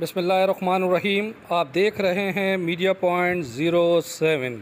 बिस्मिल्लाहिर्रहमानिर्रहीम। आप देख रहे हैं मीडिया पॉइंट 07।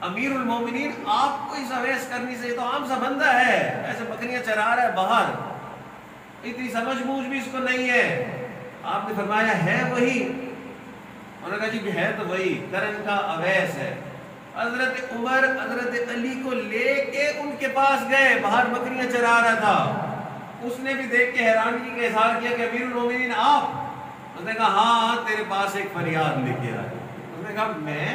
अमीरुल मोमिनीन, आपको इस अवैस करनी से तो आम सा बंदा है, ऐसे बकरियां चरा रहा है बाहर, इतनी समझ बूझ भी इसको नहीं है। आपने फरमाया है वही, उन्होंने कहा जी है तो वही, करन का अवैस है। हजरत उमर हजरत अली को लेके उनके पास गए, बाहर बकरियां चरा रहा था। उसने भी देख के हैरानी का इजहार किया कि अमीरुल मोमिनीन आप? उसने कहा हाँ, तेरे पास एक फरियाद लेके आया। उसने कहा मैं?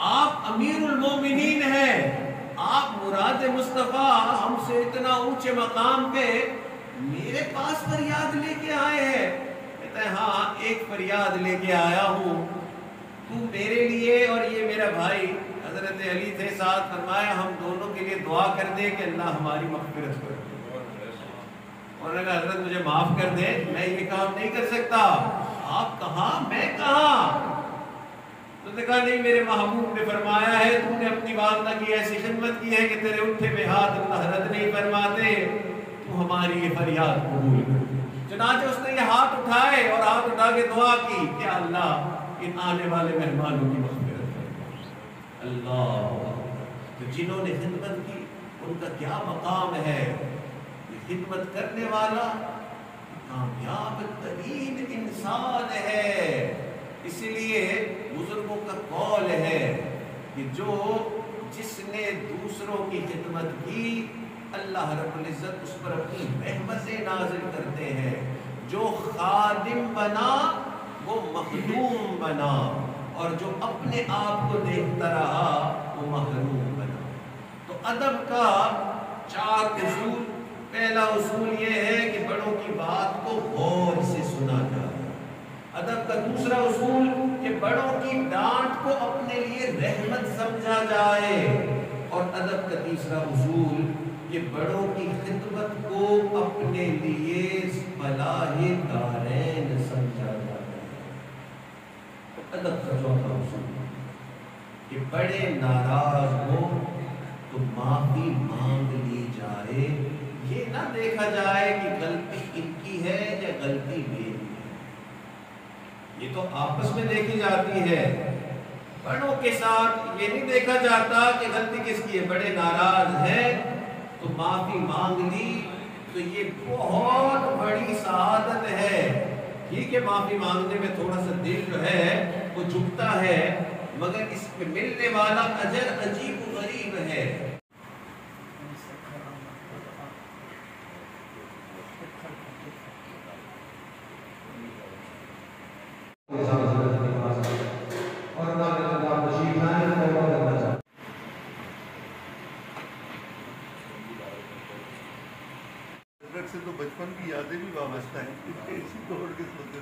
आप अमीरुल मोमिनीन हैं, आप मुराद मुस्तफ़ा, हमसे इतना ऊंचे मकाम पे मेरे पास फरियाद लेके आए हैं? कहता है हाँ, एक फरियाद लेके आया हूँ, तू मेरे लिए और ये मेरा भाई हजरत अली थे साथ, फरमाया हम दोनों के लिए दुआ कर दे कि अल्लाह हमारी मग़फ़िरत करे। उन्होंने कहा हजरत मुझे माफ कर दे, मैं ये काम नहीं कर सकता। आप कहाँ, मैं कहाँ? तो कहा नहीं, मेरे महबूब ने फरमाया है, तूने अपनी वालदा की ऐसी खिदमत की है कि तेरे उठे में हाथ अल्लाह रद्द नहीं फरमाते, तू हमारी ये फरियाद कबूल कर। चुनांचे उसने ये हाथ उठाए और हाथ उठा के दुआ की कि अल्लाह इन आने वाले मेहमानों की मग़फ़िरत कर। अल्लाह, तो जिन्होंने खिदमत की उनका क्या मकाम है। ये खिदमत करने वाला कामयाब तरीन इंसान है। इसीलिए बुजुर्गों का कौल है कि जिसने दूसरों की खिदमत की, अल्लाह रब्बुल इज़्ज़त उस पर अपनी रहमतें नाज़िल करते हैं। जो खादिम बना वो मखदूम बना, और जो अपने आप को देखता रहा वो महरूम बना। तो अदब का 4 उसूल। पहला उसूल ये है कि बड़ों की बात को गौर से सुना जाए। अदब का दूसरा उसूल कि बड़ों की डांट को अपने लिए रहमत समझा जाए। और अदब का तीसरा उसूल कि बड़ों की खिदमत को अपने लिए फलाहे दारैन समझा जाए। अदब का चौथा उसूल कि बड़े नाराज हो तो माफी मांग ली जाए। ये ना देखा जाए कि गलती इनकी है या गलती मेरी है, ये तो आपस में देखी जाती है। बड़ों के साथ ये नहीं देखा जाता कि गलती किसकी है। बड़े नाराज हैं तो माफी मांग ली, तो ये बहुत बड़ी सआदत है। ठीक है, माफी मांगने में थोड़ा सा दिल जो है वो झुकता है, मगर इसमें मिलने वाला अजर अजीब गरीब है। से तो बचपन की यादें भी वाबस्ता हैं, इसी दौड़ के सोते